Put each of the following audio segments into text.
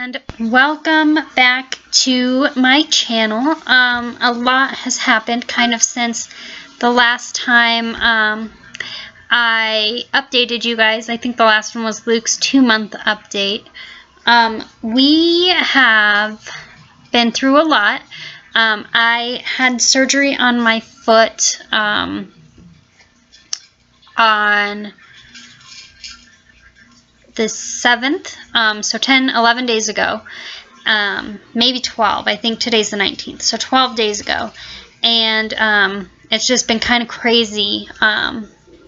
And welcome back to my channel. A lot has happened kind of since the last time I updated you guys. I think the last one was Luke's 2-month update. We have been through a lot. I had surgery on my foot on the 7th, so 11 days ago, maybe 12. I think today's the 19th, so 12 days ago. And it's just been kind of crazy,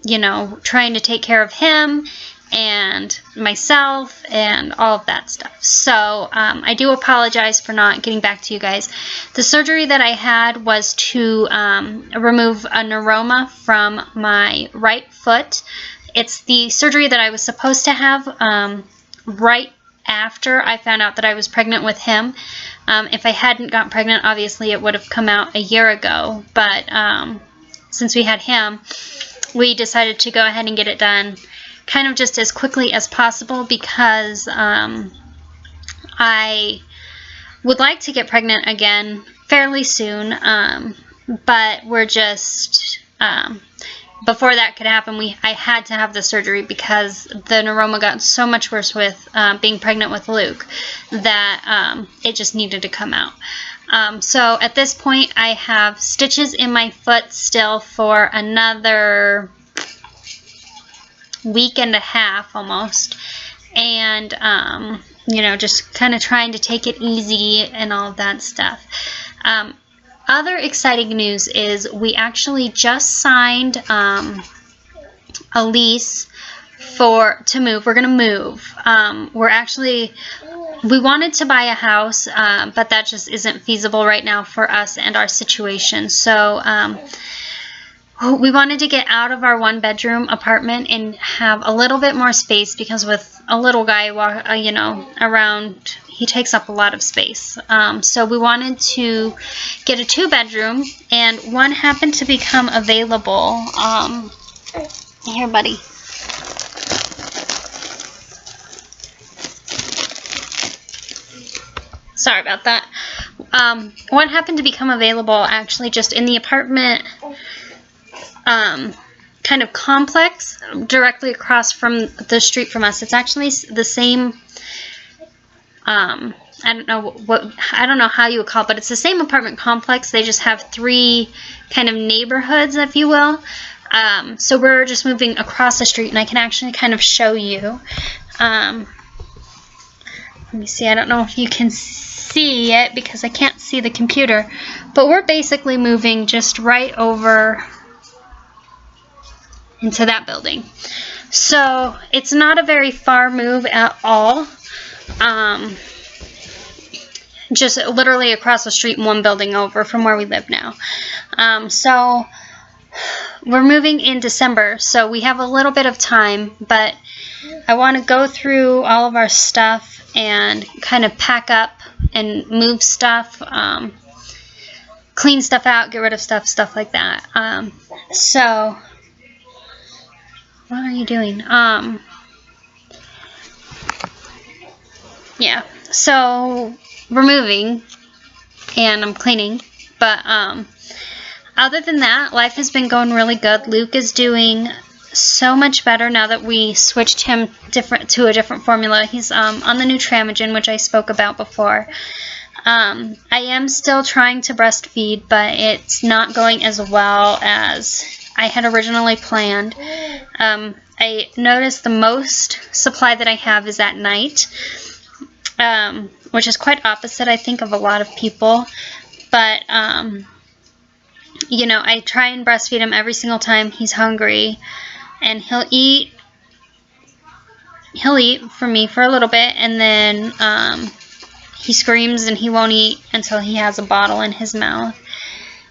you know, trying to take care of him and myself and all of that stuff. So I do apologize for not getting back to you guys. The surgery that I had was to remove a neuroma from my right foot. It's the surgery that I was supposed to have right after I found out that I was pregnant with him. If I hadn't gotten pregnant, obviously it would have come out a year ago. But since we had him, we decided to go ahead and get it done kind of just as quickly as possible because I would like to get pregnant again fairly soon. But we're just... before that could happen, I had to have the surgery because the neuroma got so much worse with being pregnant with Luke that it just needed to come out. So at this point, I have stitches in my foot still for another week and a half almost. And, you know, just kind of trying to take it easy and all of that stuff. Other exciting news is we actually just signed a lease to move. We're going to move. We wanted to buy a house, but that just isn't feasible right now for us and our situation. So we wanted to get out of our 1-bedroom apartment and have a little bit more space because with a little guy, you know, around, he takes up a lot of space. So we wanted to get a 2-bedroom, and one happened to become available. Here, buddy. Sorry about that. One happened to become available actually just in the apartment kind of complex directly across from the street from us. It's actually the same, I don't know how you would call it, but it's the same apartment complex. They just have 3 kind of neighborhoods, if you will. So we're just moving across the street, and I can actually kind of show you. Let me see. I don't know if you can see it because I can't see the computer, but we're basically moving just right over into that building. So it's not a very far move at all. Just literally across the street, 1 building over from where we live now. So we're moving in December, so we have a little bit of time, but I want to go through all of our stuff and kind of pack up and move stuff, clean stuff out, get rid of stuff like that. So what are you doing? Yeah, so we're moving and I'm cleaning, but other than that, life has been going really good. Luke is doing so much better now that we switched him to a different formula. He's on the new Tramagen, which I spoke about before. I am still trying to breastfeed, but it's not going as well as I had originally planned. I noticed the most supply that I have is at night, which is quite opposite, I think, of a lot of people. But, you know, I try and breastfeed him every single time he's hungry, and he'll eat for me for a little bit, and then he screams and he won't eat until he has a bottle in his mouth.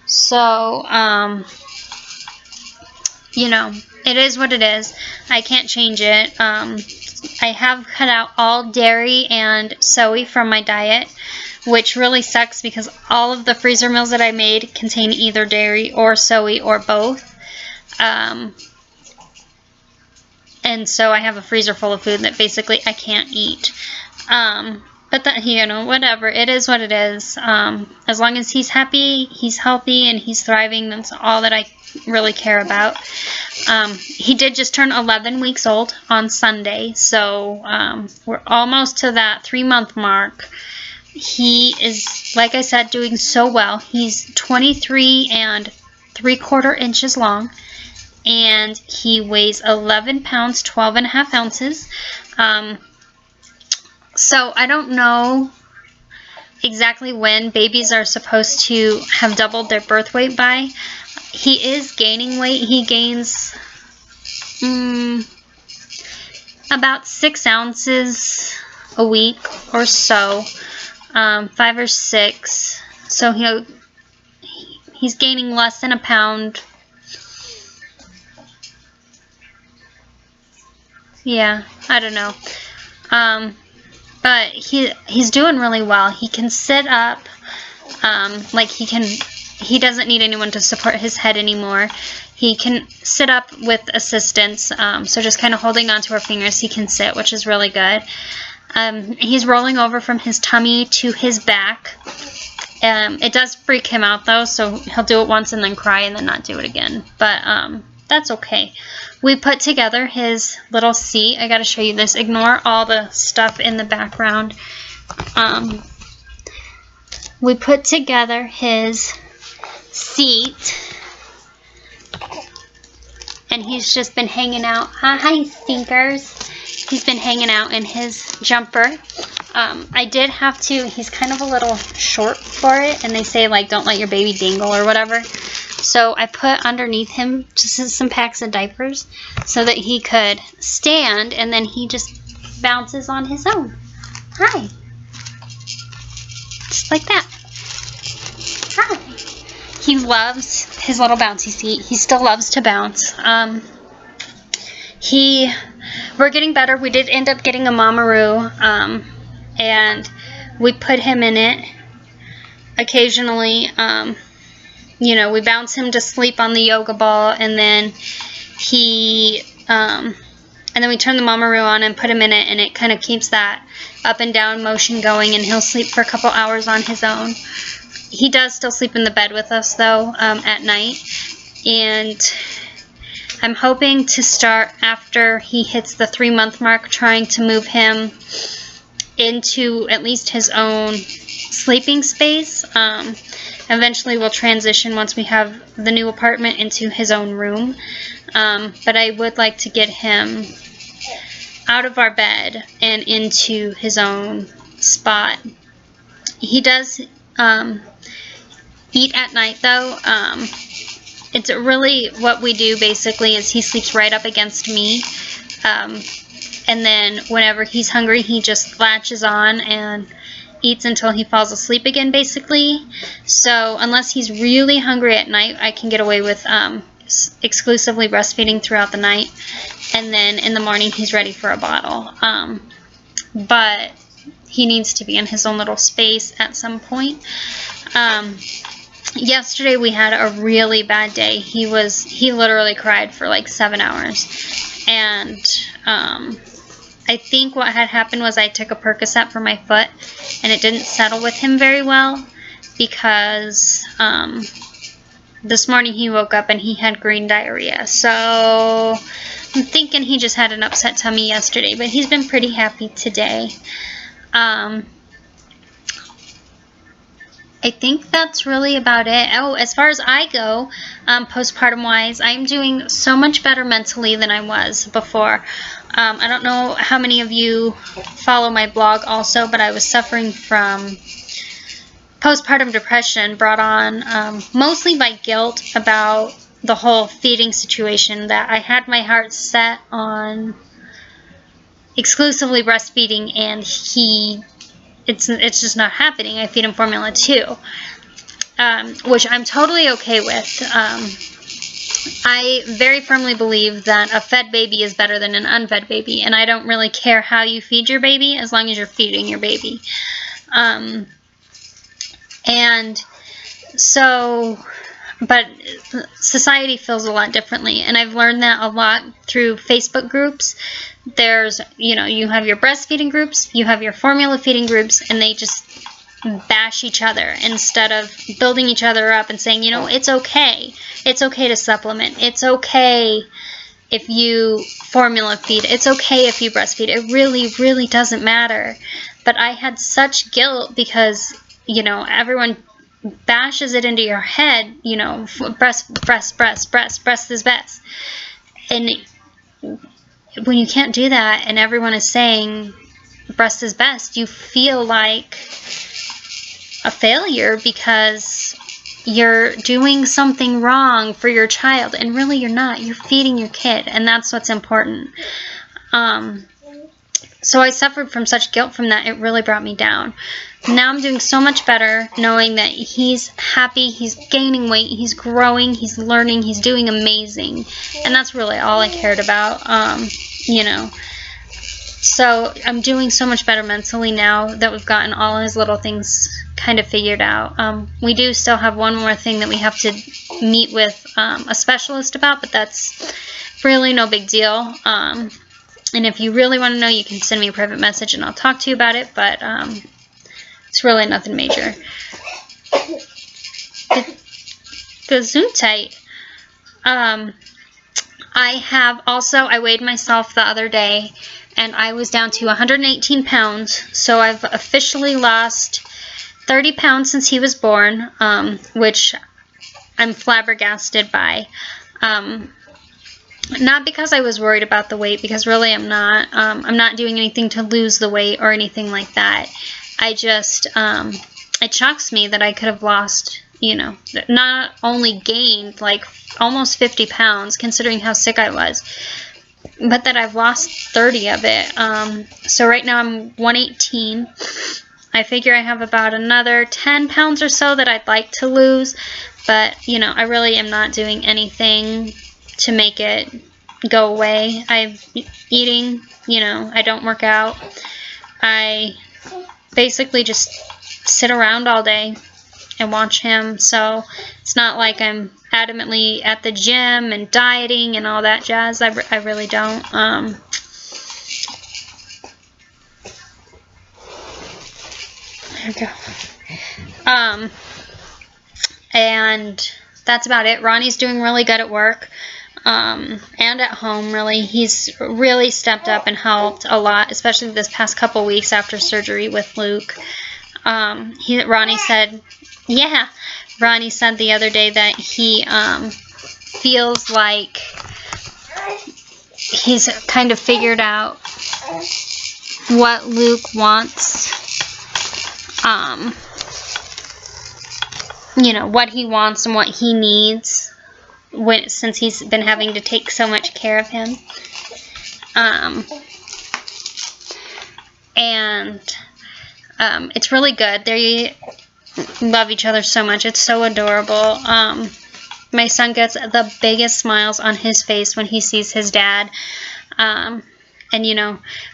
So, you know, it is what it is. I can't change it. I have cut out all dairy and soy from my diet, which really sucks because all of the freezer meals that I made contain either dairy or soy or both. And so I have a freezer full of food that basically I can't eat. But that, whatever. It is what it is. As long as he's happy, he's healthy, and he's thriving, that's all that I really care about. He did just turn 11 weeks old on Sunday, so we're almost to that 3-month mark. He is, like I said, doing so well. He's 23 3/4 inches long, and he weighs 11 pounds, 12.5 ounces. So I don't know exactly when babies are supposed to have doubled their birth weight by. He is gaining weight. He gains about 6 ounces a week or so, 5 or 6. So he's gaining less than a pound. Yeah, I don't know. But he's doing really well. He can sit up, he doesn't need anyone to support his head anymore. He can sit up with assistance, so just kind of holding onto our fingers, he can sit, which is really good. He's rolling over from his tummy to his back. It does freak him out though, so he'll do it once and then cry and then not do it again. But that's okay. We put together his little seat. I gotta show you this. Ignore all the stuff in the background. We put together his seat, and he's just been hanging out. Hi, stinkers. He's been hanging out in his jumper. I did have to, he's kind of a little short for it, and they say, like, don't let your baby dingle or whatever. So I put underneath him just some packs of diapers so that he could stand, and then he just bounces on his own. Hi. Just like that. Hi. He loves his little bouncy seat. He still loves to bounce. We're getting better. We did end up getting a Mamaroo, and we put him in it occasionally. We bounce him to sleep on the yoga ball, and then we turn the Mamaroo on and put him in it, and it kind of keeps that up and down motion going, and he'll sleep for a couple hours on his own. He does still sleep in the bed with us, though, at night, and I'm hoping to start, after he hits the 3-month mark, trying to move him into at least his own sleeping space. Eventually we'll transition, once we have the new apartment, into his own room. But I would like to get him out of our bed and into his own spot. He does eat at night, though. It's really what we do, basically, is he sleeps right up against me. And then whenever he's hungry, he just latches on and eats until he falls asleep again, basically. So unless he's really hungry at night, I can get away with exclusively breastfeeding throughout the night. And then in the morning, he's ready for a bottle. But he needs to be in his own little space at some point. Yesterday we had a really bad day. He literally cried for like 7 hours. And I think what had happened was I took a Percocet for my foot, and it didn't settle with him very well, because this morning he woke up and he had green diarrhea. So I'm thinking he just had an upset tummy yesterday, but he's been pretty happy today. I think that's really about it. Oh, as far as I go, postpartum-wise, I'm doing so much better mentally than I was before. I don't know how many of you follow my blog also, but I was suffering from postpartum depression, brought on mostly by guilt about the whole feeding situation, that I had my heart set on exclusively breastfeeding, and it's just not happening. I feed him formula too, which I'm totally okay with. I very firmly believe that a fed baby is better than an unfed baby, and I don't really care how you feed your baby as long as you're feeding your baby. And so but society feels a lot differently, and I've learned that a lot through Facebook groups. There's, you have your breastfeeding groups, you have your formula feeding groups, and they just bash each other instead of building each other up and saying, it's okay. It's okay to supplement. It's okay if you formula feed. It's okay if you breastfeed. It really, really doesn't matter. But I had such guilt because, everyone bashes it into your head, breast is best. And when you can't do that and everyone is saying breast is best, you feel like a failure because you're doing something wrong for your child, and really you're not. You're feeding your kid, and that's what's important. So I suffered from such guilt from that. It really brought me down. Now I'm doing so much better knowing that he's happy, he's gaining weight, he's growing, he's learning, he's doing amazing. And that's really all I cared about, So I'm doing so much better mentally now that we've gotten all his little things kind of figured out. We do still have one more thing that we have to meet with a specialist about, but that's really no big deal. And if you really want to know, you can send me a private message and I'll talk to you about it, but it's really nothing major. Gesundheit. I weighed myself the other day, and I was down to 118 pounds, so I've officially lost 30 pounds since he was born, which I'm flabbergasted by. Not because I was worried about the weight, because really I'm not. I'm not doing anything to lose the weight or anything like that. I just, it shocks me that I could have lost, not only gained like almost 50 pounds, considering how sick I was, but that I've lost 30 of it. So right now I'm 118. I figure I have about another 10 pounds or so that I'd like to lose, but, I really am not doing anything to make it go away. I'm eating, I don't work out. I basically just sit around all day and watch him, so it's not like I'm adamantly at the gym and dieting and all that jazz. I really don't. There we go. And that's about it. Ronnie's doing really good at work. And at home, really. He's really stepped up and helped a lot, especially this past couple weeks after surgery with Luke. Ronnie said the other day that he feels like he's kind of figured out what Luke wants, what he wants and what he needs. Since he's been having to take so much care of him. It's really good. They love each other so much. It's so adorable. My son gets the biggest smiles on his face when he sees his dad. And,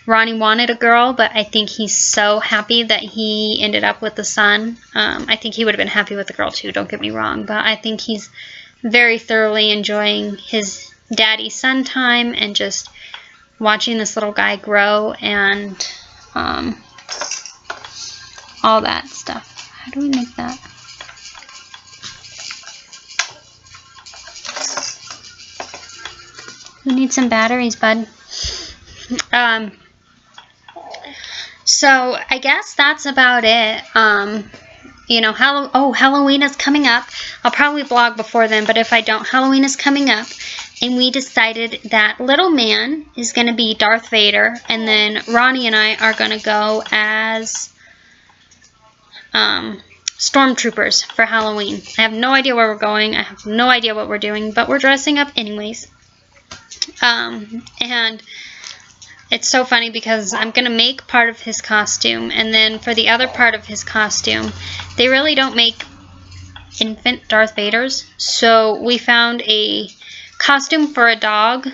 Ronnie wanted a girl, but I think he's so happy that he ended up with the son. I think he would have been happy with the girl too, don't get me wrong, but I think he's very thoroughly enjoying his daddy-son time and just watching this little guy grow and all that stuff. How do we make that? We need some batteries, bud. So I guess that's about it. Halloween is coming up. I'll probably vlog before then, but if I don't, Halloween is coming up, and we decided that little man is going to be Darth Vader, and then Ronnie and I are going to go as stormtroopers for Halloween. I have no idea where we're going. I have no idea what we're doing, but we're dressing up anyways. And it's so funny because I'm going to make part of his costume, and then for the other part of his costume, they really don't make infant Darth Vaders, so we found a costume for a dog.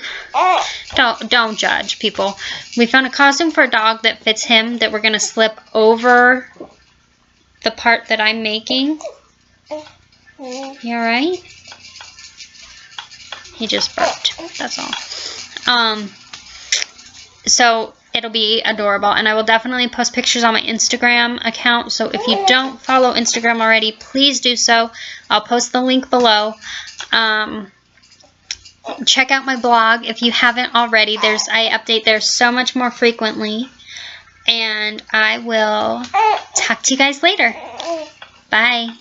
Don't judge, people. We found a costume for a dog that fits him that we're going to slip over the part that I'm making. You alright? He just burped. That's all. So it'll be adorable, and I will definitely post pictures on my Instagram account. So if you don't follow Instagram already, please do so. I'll post the link below. Check out my blog if you haven't already. I update there so much more frequently. And I will talk to you guys later. Bye.